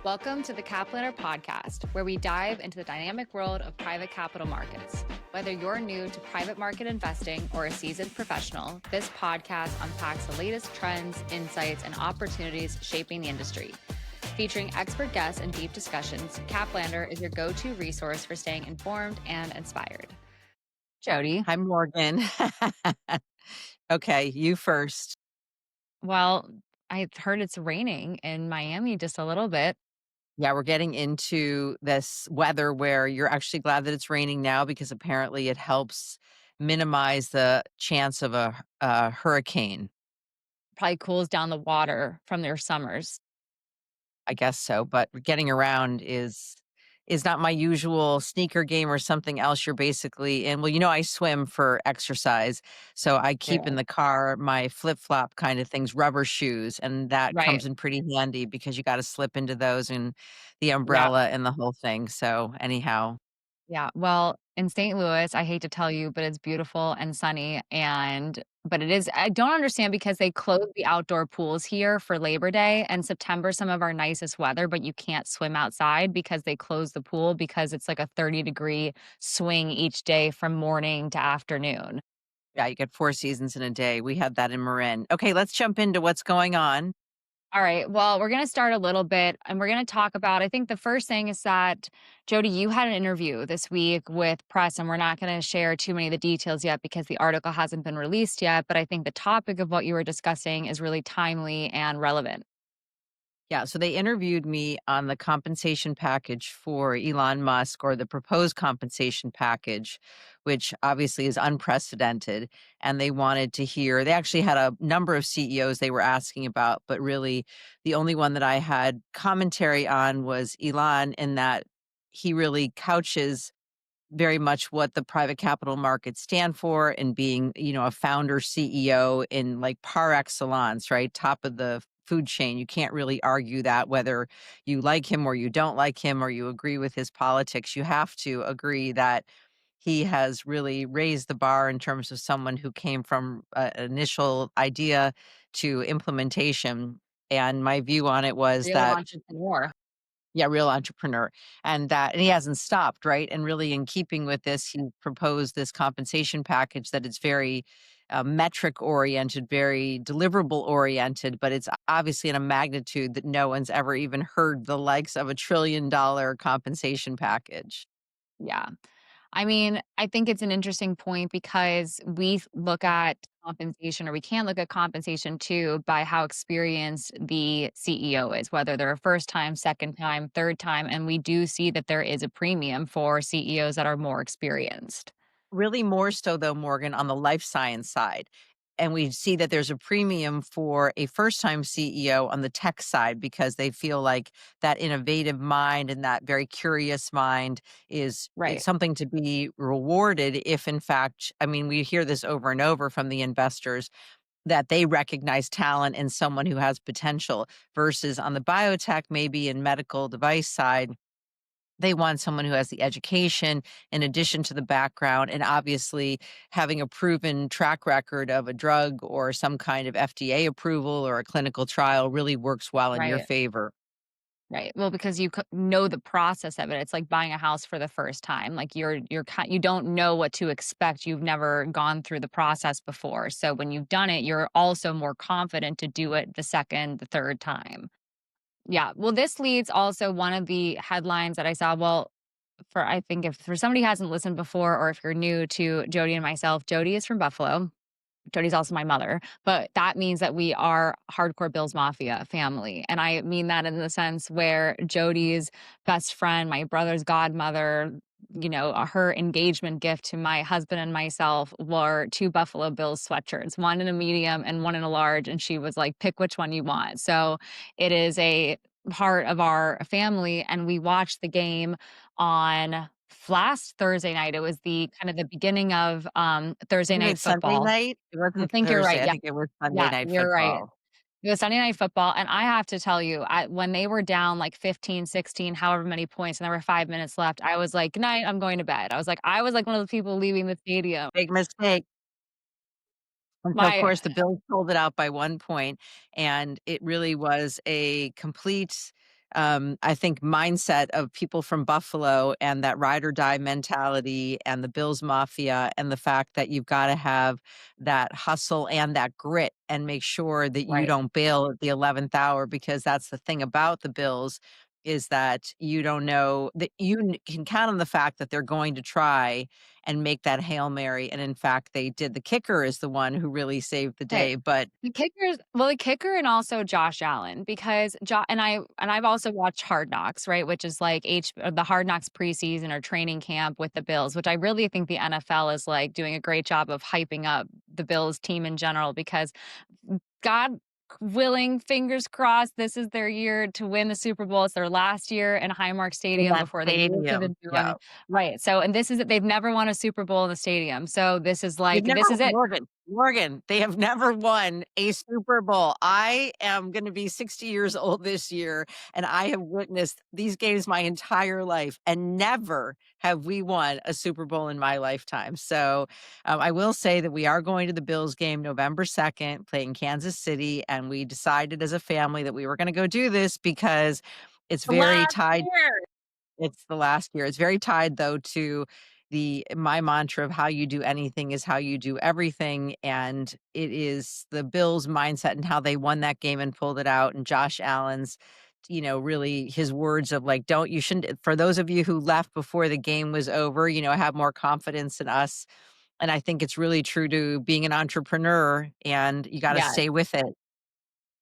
Welcome to the Cap Planner podcast, where we dive into the dynamic world of private capital markets. Whether you're new to private market investing or a seasoned professional, this podcast unpacks the latest trends, insights, and opportunities shaping the industry. Featuring expert guests and deep discussions, Cap Planner is your go-to resource for staying informed and inspired. Jody. Hi, Morgan. Okay, you first. Well, I heard it's raining in Miami just a little bit. Yeah, we're getting into this weather where you're actually glad that it's raining now because apparently it helps minimize the chance of a hurricane. Probably cools down the water from their summers. I guess so, but getting around is not my usual sneaker game or something else you're basically in. Well, I swim for exercise, so I keep in Yeah. the car my flip-flop kind of things, rubber shoes, and that Right. comes in pretty handy because you gotta slip into those and the Yeah. umbrella and the whole thing. So, anyhow, Yeah. Well, in St. Louis, I hate to tell you, but it's beautiful and sunny but it is I don't understand because they close the outdoor pools here for Labor Day and September, some of our nicest weather, but you can't swim outside because they close the pool because it's like a 30-degree swing each day from morning to afternoon. yeah, you get 4 seasons in a day. We had that in Marin. Okay, let's jump into what's going on. All right. Well, we're going to start a little bit and we're going to talk about. I think the first thing is that, Jody, you had an interview this week with press, and we're not going to share too many of the details yet because the article hasn't been released yet. But I think the topic of what you were discussing is really timely and relevant. Yeah, so they interviewed me on the compensation package for Elon Musk or the proposed compensation package, which obviously is unprecedented. And they wanted to hear, they actually had a number of CEOs they were asking about, but really the only one that I had commentary on was Elon, in that he really couches very much what the private capital markets stand for, and being, a founder CEO in like par excellence, right? Top of the food chain. You can't really argue that, whether you like him or you don't like him or you agree with his politics. You have to agree that he has really raised the bar in terms of someone who came from initial idea to implementation. And my view on it was Real that, entrepreneur. yeah, real entrepreneur. And he hasn't stopped, right? And really in keeping with this, he proposed this compensation package that is very metric oriented, very deliverable oriented, but it's obviously in a magnitude that no one's ever even heard the likes of $1 trillion compensation package. Yeah. I mean, I think it's an interesting point because we look at compensation, or we can look at compensation too by how experienced the CEO is, whether they're a first time, second time, third time. And we do see that there is a premium for CEOs that are more experienced. Really more so though, Morgan, on the life science side. And we see that there's a premium for a first-time CEO on the tech side because they feel like that innovative mind and that very curious mind is Right. something to be rewarded if in fact, I mean, we hear this over and over from the investors, that they recognize talent in someone who has potential, versus on the biotech, maybe in medical device side, they want someone who has the education in addition to the background, and obviously having a proven track record of a drug or some kind of FDA approval or a clinical trial really works well in your Right. favor. Right. Well, because you know the process of it. It's like buying a house for the first time. Like you don't know what to expect. You've never gone through the process before. So when you've done it, you're also more confident to do it the second, the third time. Yeah. Well, this leads also one of the headlines that I saw. Well, for I think if for somebody who hasn't listened before, or if you're new to Jody and myself, Jody is from Buffalo. Jody's also my mother, but that means that we are hardcore Bills Mafia family. And I mean that in the sense where Jody's best friend, my brother's godmother, her engagement gift to my husband and myself were two Buffalo Bills sweatshirts, one in a medium and one in a large. And she was like, pick which one you want. So it is a part of our family. And we watched the game on last Thursday night. It was the kind of the beginning of Thursday Isn't night it Sunday football. night? It I wasn't think you're right. Thursday. I Yeah. think it was Sunday Yeah, night you're right. football. It was Sunday night football, and I have to tell you, when they were down like 15, 16, however many points, and there were 5 minutes left, I was like, "Good night, I'm going to bed." I was like one of those people leaving the stadium. Big mistake. And so, of My course, the Bills pulled it out by 1 point, and it really was a complete, I think, mindset of people from Buffalo and that ride or die mentality and the Bills Mafia and the fact that you've gotta have that hustle and that grit and make sure that you Right. don't bail at the 11th hour because that's the thing about the Bills is that you don't know that can count on the fact that they're going to try and make that Hail Mary, and in fact, they did. The kicker is the one who really saved the Okay. day, but The kicker and also Josh Allen because I've also watched Hard Knocks, right, which is like the Hard Knocks preseason or training camp with the Bills, which I really think the NFL is, like, doing a great job of hyping up the Bills team in general because God willing, fingers crossed, this is their year to win the Super Bowl. It's their last year in Highmark in Stadium that before they move to the stadium, new yeah. one. Right, so and this is it, they've never won a Super Bowl in the stadium, so They've never this is it. Morgan, they have never won a Super Bowl. I am gonna be 60 years old this year, and I have witnessed these games my entire life, and never have we won a Super Bowl in my lifetime. So, I will say that we are going to the Bills game November 2nd, playing Kansas City, and we decided as a family that we were gonna go do this because it's very Last tied. year. It's the last year. It's very tied though to the my mantra of how you do anything is how you do everything, and it is the Bills' mindset and how they won that game and pulled it out, and Josh Allen's, really his words of like, "Don't you shouldn't" for those of you who left before the game was over, have more confidence in us, and I think it's really true to being an entrepreneur, and you gotta Yes. stay with it.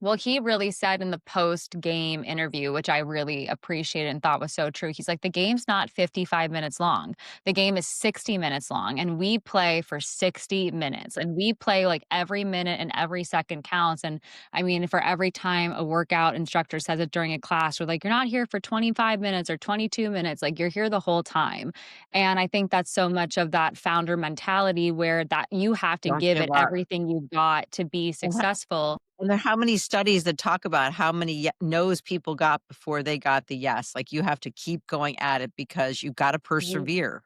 Well, he really said in the post-game interview, which I really appreciated and thought was so true. He's like, "The game's not 55 minutes long. The game is 60 minutes long, and we play for 60 minutes, and we play, like, every minute and every second counts." And, I mean, for every time a workout instructor says it during a class, we're like, "You're not here for 25 minutes or 22 minutes, like, you're here the whole time." And I think that's so much of that founder mentality where that you have to Don't give give it up. everything you've got to be successful. And there how many studies that talk about how many no's people got before they got the yes, like, you have to keep going at it because you gotta persevere.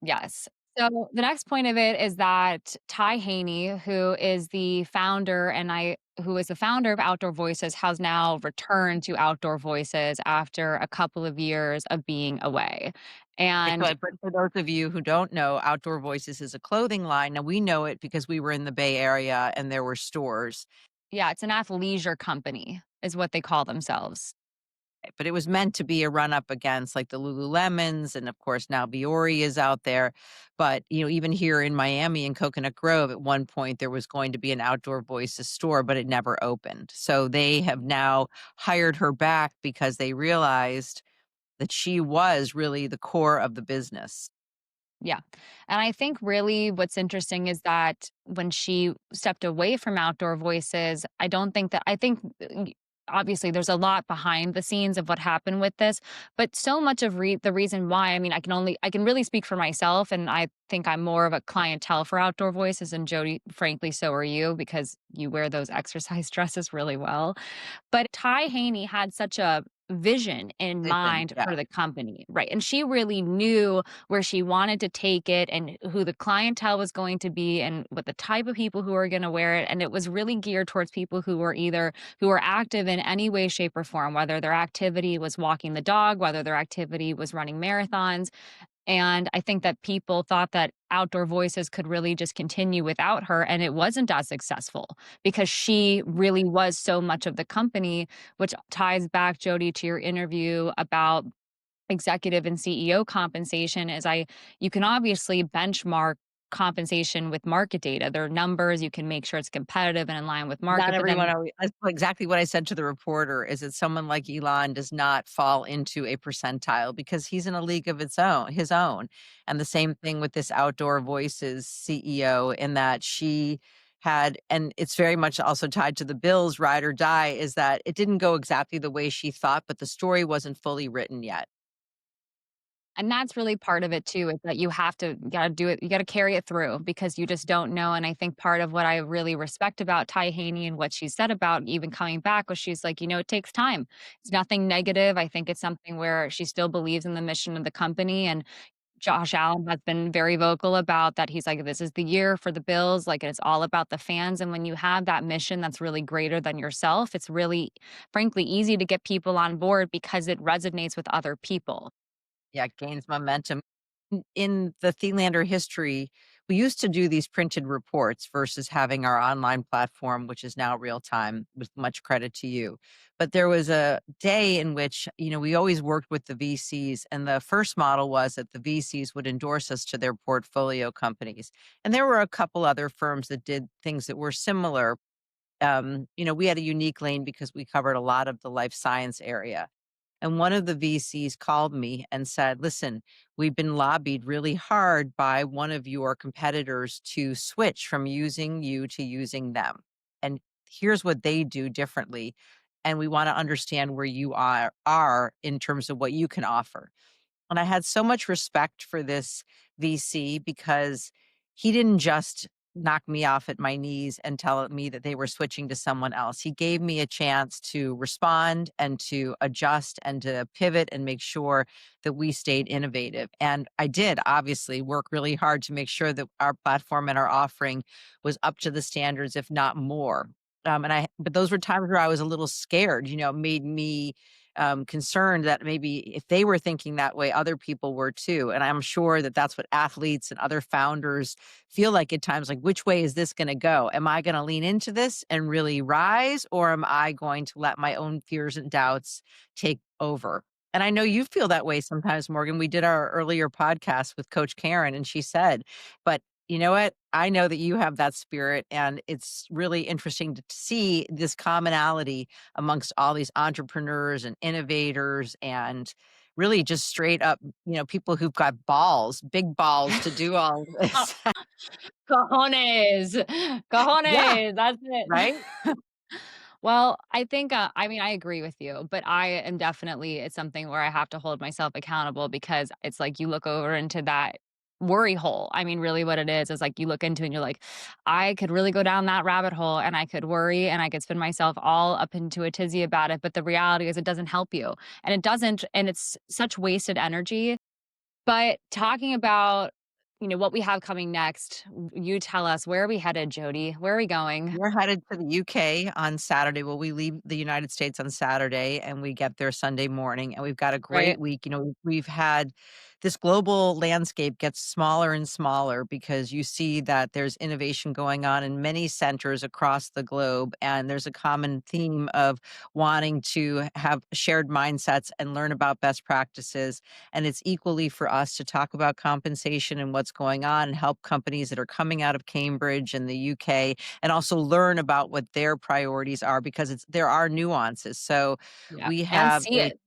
Yes. So the next point of it is that Ty Haney, who is the founder of Outdoor Voices, has now returned to Outdoor Voices after a couple of years of being away. And But for those of you who don't know, Outdoor Voices is a clothing line. Now, we know it because we were in the Bay Area and there were stores, yeah, it's an athleisure company is what they call themselves. but it was meant to be a run up against, like, the Lululemons, and, of course, now Biore is out there. But, even here in Miami in Coconut Grove, at one point, there was going to be an Outdoor Voices store, but it never opened. So they have now hired her back because they realized that she was really the core of the business. Yeah. And I think really what's interesting is that when she stepped away from Outdoor Voices, I think obviously there's a lot behind the scenes of what happened with this, but so much of the reason why, I mean, I can really speak for myself, and I think I'm more of a clientele for Outdoor Voices, and Jody, frankly, so are you because you wear those exercise dresses really well. But Ty Haney had such a vision in Vision, mind yeah. for the company, right? And she really knew where she wanted to take it and who the clientele was going to be and what the type of people who were going to wear it. And it was really geared towards people who were active in any way, shape, or form, whether their activity was walking the dog, whether their activity was running marathons. And I think that people thought that Outdoor Voices could really just continue without her, and it wasn't as successful because she really was so much of the company, which ties back, Jody, to your interview about executive and CEO compensation. You can obviously benchmark compensation with market data. There are numbers, you can make sure it's competitive and in line with Not market, but everyone then alwa that's exactly what I said to the reporter, is that someone like Elon does not fall into a percentile because he's in a league of his own, and the same thing with this Outdoor Voices CEO in that she had, and it's very much also tied to the Bills' ride or die, is that it didn't go exactly the way she thought, but the story wasn't fully written yet. and that's really part of it too, is that you gotta do it, you gotta carry it through because you just don't know. And I think part of what I really respect about Ty Haney and what she said about even coming back was she's like, it takes time. It's nothing negative. I think it's something where she still believes in the mission of the company. And Josh Allen has been very vocal about that. He's like, "This is the year for the Bills," like, it's all about the fans, and when you have that mission that's really greater than yourself, it's really, frankly, easy to get people on board because it resonates with other people. Yeah, it gains momentum. In the Thielander history, we used to do these printed reports versus having our online platform, which is now real time, with much credit to you. But there was a day in which, we always worked with the VCs, and the first model was that the VCs would endorse us to their portfolio companies. And there were a couple other firms that did things that were similar. We had a unique lane because we covered a lot of the life science area. And one of the VCs called me and said, "Listen, we've been lobbied really hard by one of your competitors to switch from using you to using them. And here's what they do differently. And we want to understand where you are in terms of what you can offer." And I had so much respect for this VC because he didn't just knock me off at my knees and tell me that they were switching to someone else. He gave me a chance to respond and to adjust and to pivot and make sure that we stayed innovative. And I did obviously work really hard to make sure that our platform and our offering was up to the standards, if not more. But those were times where I was a little scared, made me concerned that maybe if they were thinking that way, other people were too. And I'm sure that that's what athletes and other founders feel like at times, like, which way is this going to go? Am I going to lean into this and really rise, or am I going to let my own fears and doubts take over? And I know you feel that way sometimes, Morgan. We did our earlier podcast with Coach Karen, and she said, but you know what? I know that you have that spirit, and it's really interesting to see this commonality amongst all these entrepreneurs and innovators and really just straight up, people who've got balls, big balls to do all of this. Cojones, Yeah, cojones, that's right? it. Well, I think, I mean, I agree with you, but I am definitely it's something where I have to hold myself accountable because it's like you look over into that worry hole. I mean, really what it is like you look into it and you're like, I could really go down that rabbit hole and I could worry and I could spin myself all up into a tizzy about it. But the reality is it doesn't help you. And it doesn't, and it's such wasted energy. But talking about, what we have coming next, you tell us, where are we headed, Jody? Where are we going? We're headed to the UK on Saturday. Well, we leave the United States on Saturday and we get there Sunday morning, and we've got a Right? great week. We've had this global landscape gets smaller and smaller because you see that there's innovation going on in many centers across the globe. And there's a common theme of wanting to have shared mindsets and learn about best practices. And it's equally for us to talk about compensation and what's going on and help companies that are coming out of Cambridge and the UK, and also learn about what their priorities are because there are nuances. So Yeah. we And have see a it.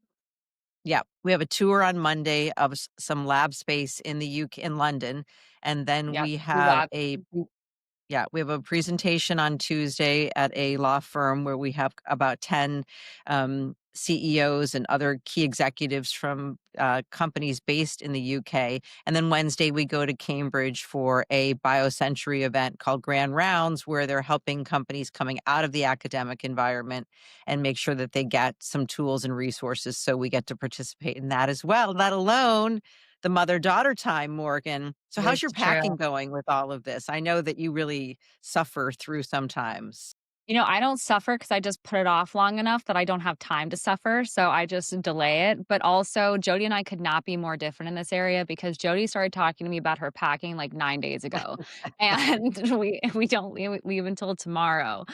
yeah, we have a tour on Monday of some lab space in the UK in London, and then Yep. we Do have that. we have a presentation on Tuesday at a law firm where we have about 10 CEOs and other key executives from companies based in the UK. And then Wednesday, we go to Cambridge for a BioCentury event called Grand Rounds, where they're helping companies coming out of the academic environment and make sure that they get some tools and resources. So we get to participate in that as well, let alone the mother-daughter time, Morgan. So how's your It's true. packing going with all of this? I know that you really suffer through sometimes. I don't suffer because I just put it off long enough that I don't have time to suffer, so I just delay it, but also, Jody and I could not be more different in this area because Jody started talking to me about her packing, like, 9 days ago, and we don't leave until tomorrow,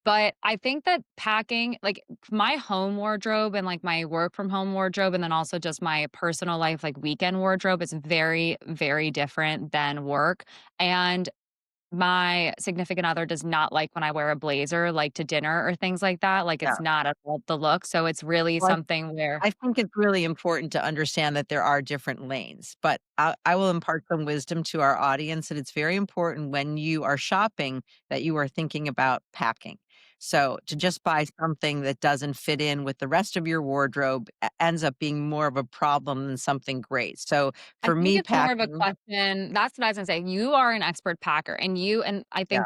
but I think that packing like, my home wardrobe and, like, my work from home wardrobe, and then also just my personal life, like, weekend wardrobe is very, very different than work, and my significant other does not like when I wear a blazer, like, to dinner or things like that, like, Yeah. it's not at all the look, so it's really Well, something where I think it's really important to understand that there are different lanes, but I will impart some wisdom to our audience that it's very important when you are shopping that you are thinking about packing. So to just buy something that doesn't fit in with the rest of your wardrobe ends up being more of a problem than something great. So I for think me, it's more of a packing, question that's what I was gonna say, you are an expert packer, and I yeah, think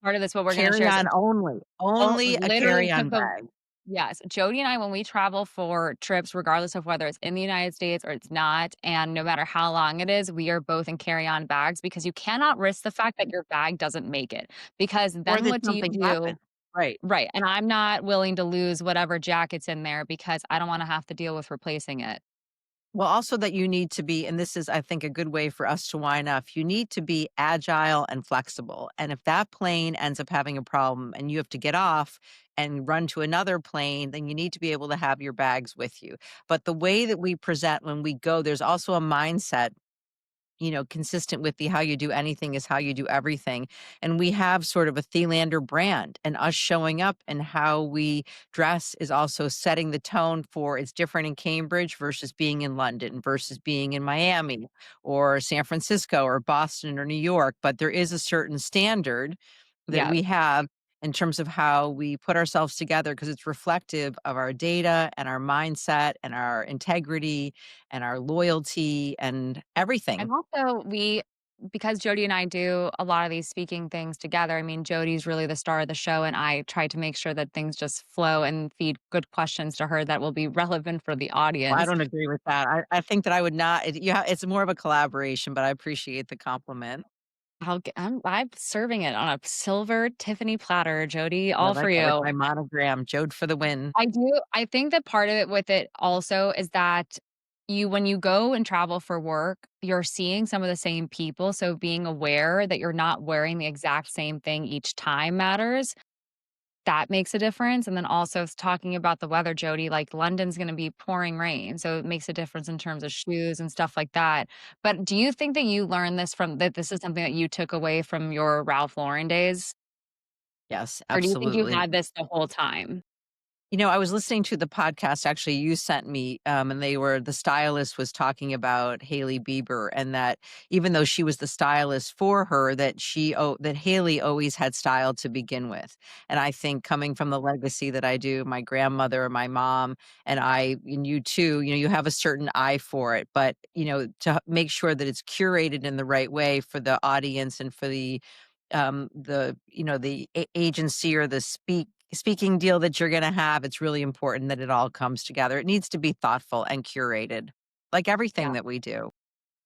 part of this, what we're gonna carry share is on only, oh, only a literally carry on took a bag. Yes, Jody and I, when we travel for trips, regardless of whether it's in the United States or it's not, and no matter how long it is, we are both in carry-on bags because you cannot risk the fact that your bag doesn't make it, because Or then that what do you something do? happened. Right. Right, and I'm not willing to lose whatever jacket's in there because I don't wanna have to deal with replacing it. Well, also that you need to be, and this is, I think, a good way for us to wind up. You need to be agile and flexible. And if that plane ends up having a problem and you have to get off and run to another plane, then you need to be able to have your bags with you. But the way that we present when we go, there's also a mindset, consistent with the how you do anything is how you do everything. And we have sort of a Thelander brand, and us showing up and how we dress is also setting the tone for it's different in Cambridge versus being in London versus being in Miami or San Francisco or Boston or New York. But there is a certain standard that Yeah. we have in terms of how we put ourselves together because it's reflective of our data and our mindset and our integrity and our loyalty and everything. And also we because Jody and I do a lot of these speaking things together, I mean, Jody's really the star of the show, and I try to make sure that things just flow and feed good questions to her that will be relevant for the Well, I audience. don't agree with that. I think that I would not it's more of a collaboration, but I appreciate the compliment. I'm serving it on a silver Tiffany platter, Jody, I all for like that with you. my monogram, "Jode for the win." I think that part of it with it also is that when you go and travel for work, you're seeing some of the same people, so being aware that you're not wearing the exact same thing each time matters. That makes a difference, and then also talking about the weather, Jody, like, London's gonna be pouring rain, so it makes a difference in terms of shoes and stuff like that. But do you think that you learned this is something that you took away from your Ralph Lauren days? Yes, Or do you think you absolutely. had this the whole time? I was listening to the podcast actually you sent me, and the stylist was talking about Hailey Bieber, and that even though she was the stylist for her, that Hailey always had style to begin with. And I think coming from the legacy that I do, my grandmother, my mom, and you too, you have a certain eye for it, but to make sure that it's curated in the right way for the audience and for the agency or the speaking deal that you're gonna have, it's really important that it all comes together. It needs to be thoughtful and curated, like everything Yeah. that we do.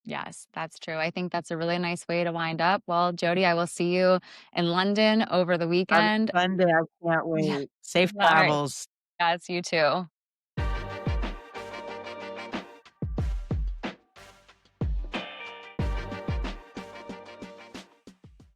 Yes, that's true. I think that's a really nice way to wind up. Well, Jody, I will see you in London over the On weekend. Sunday, I can't Yeah. wait. Safe All right. travels. Yes, you too.